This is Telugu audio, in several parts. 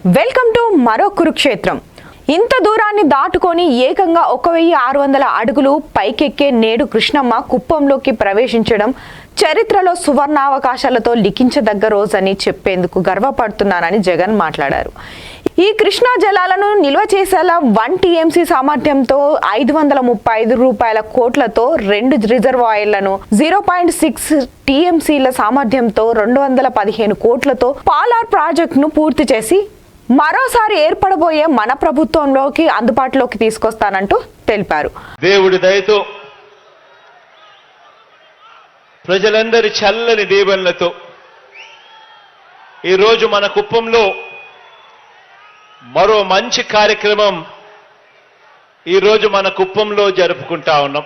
వెల్కమ్ టు మరో కురుక్షేత్రం. ఇంత దూరాన్ని దాటుకొని ఏకంగా 1600 అడుగులు పైకెక్కే నేడు కృష్ణమ్మ కుప్పంలోకి ప్రవేశించడం చరిత్రలో సువర్ణావకాశాలతో లిఖించదగ్గ రోజని చెప్పేందుకు గర్వపడుతున్నానని జగన్ మాట్లాడారు. ఈ కృష్ణా జలాలను నిల్వ చేసేలా 1 టీఎంసీ సామర్థ్యంతో 535 కోట్లతో 2 రిజర్వాయర్లను 0.6 టీఎంసీల సామర్థ్యంతో 215 కోట్లతో పాలార్ ప్రాజెక్టును పూర్తి చేసి మరోసారి ఏర్పడబోయే మన ప్రభుత్వంలోకి అందుబాటులోకి తీసుకొస్తానంటూ తెలిపారు. దేవుడి దయతో ప్రజలందరి చల్లని దీవెనలతో ఈరోజు మన కుప్పంలో మరో మంచి కార్యక్రమం ఈరోజు మన కుప్పంలో జరుపుకుంటా ఉన్నాం.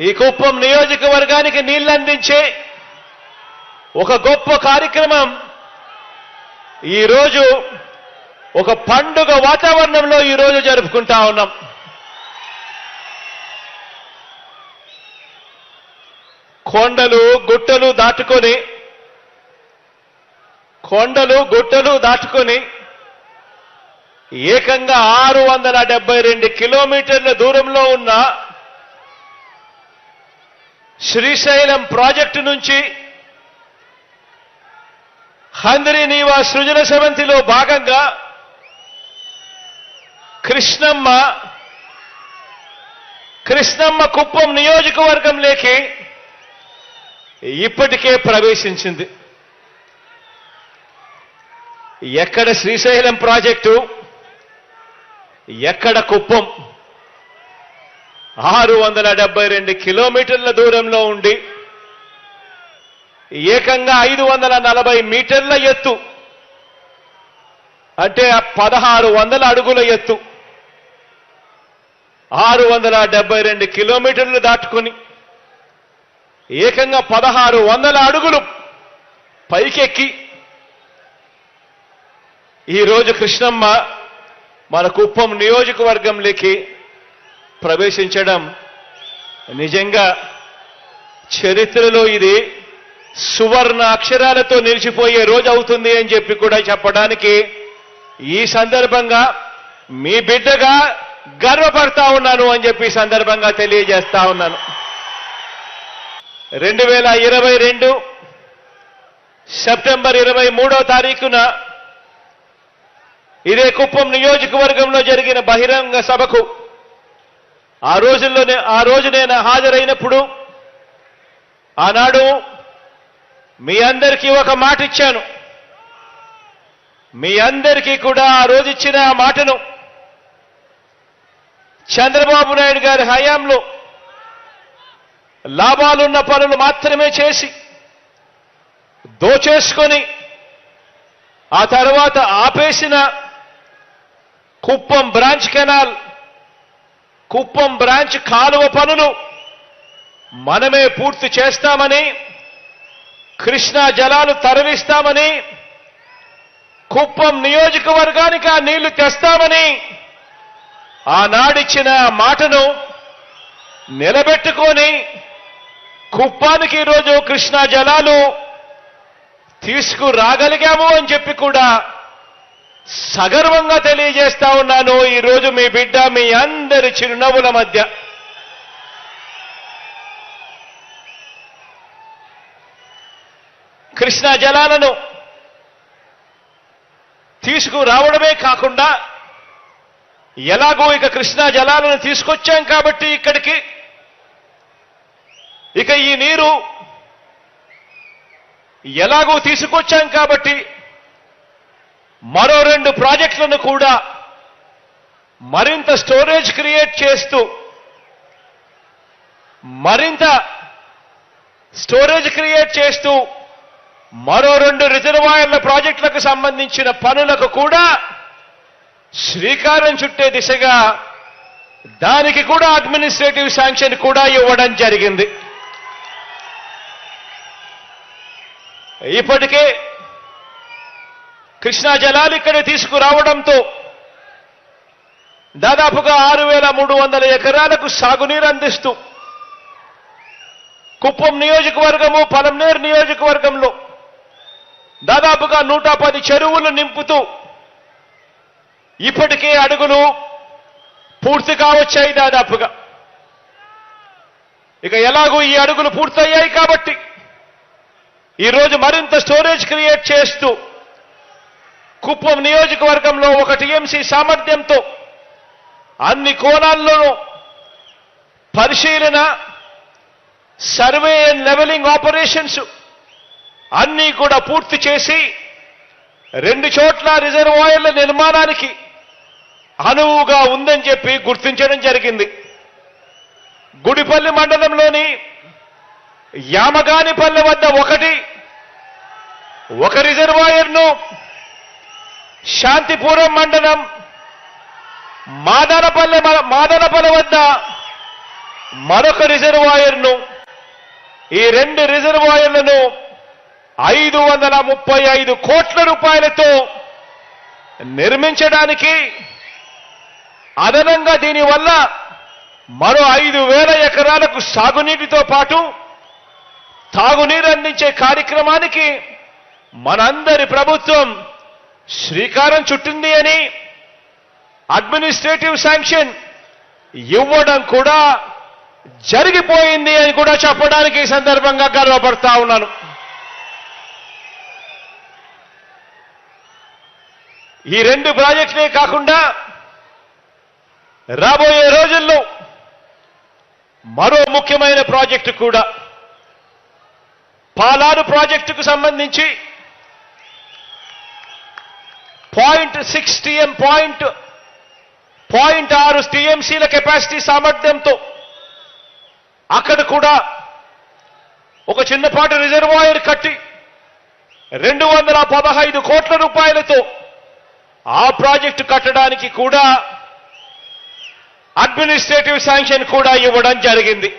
ఈ కుప్పం నియోజకవర్గానికి నీళ్లు అందించే ఒక గొప్ప కార్యక్రమం ఈరోజు ఒక పండుగ వాతావరణంలో ఈరోజు జరుపుకుంటా ఉన్నాం. కొండలు గుట్టలు దాటుకొని ఏకంగా 672 కిలోమీటర్ల దూరంలో ఉన్న శ్రీశైలం ప్రాజెక్టు నుంచి హంద్రి నీవా సృజన సమంతిలో భాగంగా కృష్ణమ్మ కుప్పం నియోజకవర్గంలోకి ఇప్పటికే ప్రవేశించింది. ఎక్కడ శ్రీశైలం ప్రాజెక్టు, ఎక్కడ కుప్పం? 672 కిలోమీటర్ల దూరంలో ఉండి ఏకంగా 540 మీటర్ల ఎత్తు, అంటే 1600 అడుగుల ఎత్తు, 672 కిలోమీటర్లు దాటుకొని ఏకంగా 1600 అడుగులు పైకెక్కి ఈరోజు కృష్ణమ్మ మన కుప్పం నియోజకవర్గంలోకి ప్రవేశించడం నిజంగా చరిత్రలో ఇది సువర్ణ అక్షరాలతో నిలిచిపోయే రోజు అవుతుంది అని చెప్పి కూడా చెప్పడానికి ఈ సందర్భంగా మీ బిడ్డగా గర్వపడతా ఉన్నాను అని చెప్పి సందర్భంగా తెలియజేస్తా ఉన్నాను. 2022 సెప్టెంబర్ 23వ తారీఖున ఇదే కుప్పం నియోజకవర్గంలో జరిగిన బహిరంగ సభకు ఆ రోజు నేను హాజరైనప్పుడు ఆనాడు మీ అందరికీ ఒక మాట ఇచ్చాను. మీ అందరికీ కూడా ఆ రోజు ఇచ్చిన ఆ మాటను చంద్రబాబు నాయుడు గారి హయాంలో లాభాలున్న పనులు మాత్రమే చేసి దోచేసుకొని ఆ తర్వాత ఆపేసిన Kuppam branch canal, Kuppam branch కాలువ పనులు మనమే పూర్తి చేస్తామని, కృష్ణా జలాలు తరలిస్తామని, కుప్పం నియోజకవర్గానికి ఆ నీళ్లు తెస్తామని ఆనాడిచ్చిన మాటను నిలబెట్టుకొని కుప్పానికి ఈరోజు కృష్ణా జలాలు తీసుకురాగలిగాము అని చెప్పి కూడా సగర్వంగా తెలియజేస్తా ఉన్నాను. ఈరోజు మీ బిడ్డ మీ అందరి చిరునవ్వుల మధ్య కృష్ణా జలాలను తీసుకురావడమే కాకుండా ఎలాగో ఇక కృష్ణా జలాలను తీసుకొచ్చాం కాబట్టి ఇక్కడికి ఇక ఈ నీరు ఎలాగో తీసుకొచ్చాం కాబట్టి మరో 2 ప్రాజెక్టులను కూడా మరింత స్టోరేజ్ క్రియేట్ చేస్తూ మరో 2 రిజర్వాయర్ల ప్రాజెక్టులకు సంబంధించిన పనులకు కూడా శ్రీకారం చుట్టే దిశగా దానికి కూడా అడ్మినిస్ట్రేటివ్ శాంక్షన్ కూడా ఇవ్వడం జరిగింది. ఇప్పటికే కృష్ణా జలాలు ఇక్కడ తీసుకురావడంతో దాదాపుగా 6300 ఎకరాలకు సాగునీరు అందిస్తూ కుప్పం నియోజకవర్గము, పలమనేరు నియోజకవర్గంలో దాదాపుగా 110 చెరువులు నింపుతూ ఇప్పటికే అడుగులు పూర్తి కావచ్చాయి దాదాపుగా. ఇక ఎలాగూ ఈ అడుగులు పూర్తయ్యాయి కాబట్టి ఈరోజు మరింత స్టోరేజ్ క్రియేట్ చేస్తూ కుప్పం నియోజకవర్గంలో 1 టీఎంసీ సామర్థ్యంతో అన్ని కోణాల్లోనూ పరిశీలన, సర్వే అండ్ లెవెలింగ్ ఆపరేషన్స్ అన్నీ కూడా పూర్తి చేసి 2 చోట్ల రిజర్వాయర్ల నిర్మాణానికి అనువుగా ఉందని చెప్పి గుర్తించడం జరిగింది. గుడిపల్లి మండలంలోని యామగానిపల్లె వద్ద ఒక రిజర్వాయర్ను, శాంతిపురం మండలం మాదనపల్లె వద్ద మరొక రిజర్వాయర్ను, ఈ 2 రిజర్వాయర్లను 535 కోట్ల రూపాయలతో నిర్మించడానికి, అదనంగా దీనివల్ల మరో 5,000 ఎకరాలకు సాగునీటితో పాటు తాగునీరు అందించే కార్యక్రమానికి మనందరి ప్రభుత్వం శ్రీకారం చుట్టింది అని అడ్మినిస్ట్రేటివ్ శాంక్షన్ ఇవ్వడం కూడా జరిగిపోయింది అని కూడా చెప్పడానికి ఈ సందర్భంగా గర్వపడతా ఉన్నాను. ఈ 2 ప్రాజెక్టులే కాకుండా రాబోయే రోజుల్లో మరో ముఖ్యమైన ప్రాజెక్టు కూడా, పాలారు ప్రాజెక్టుకు సంబంధించి 0.6 టీఎంసీల కెపాసిటీ సామర్థ్యంతో అక్కడ కూడా ఒక చిన్నపాటి రిజర్వాయర్ కట్టి 215 కోట్ల రూపాయలతో ఆ ప్రాజెక్టు కట్టడానికి కూడా అడ్మినిస్ట్రేటివ్ శాంక్షన్ కూడా ఇవ్వడం జరిగింది.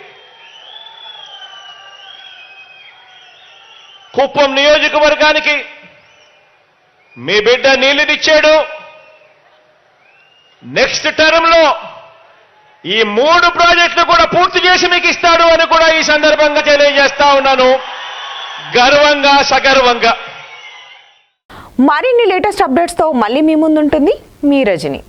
కుప్పం నియోజకవర్గానికి మీ బిడ్డ నీళ్లునిచ్చాడు. నెక్స్ట్ టర్మ్ లో ఈ 3 ప్రాజెక్టులు కూడా పూర్తి చేసి మీకు ఇస్తాడు అని కూడా ఈ సందర్భంగా తెలియజేస్తా ఉన్నాను, గర్వంగా సగర్వంగా. మరిన్ని లేటెస్ట్ అప్డేట్స్ తో మళ్ళీ మీ ముందుంటుంది మీ రజని.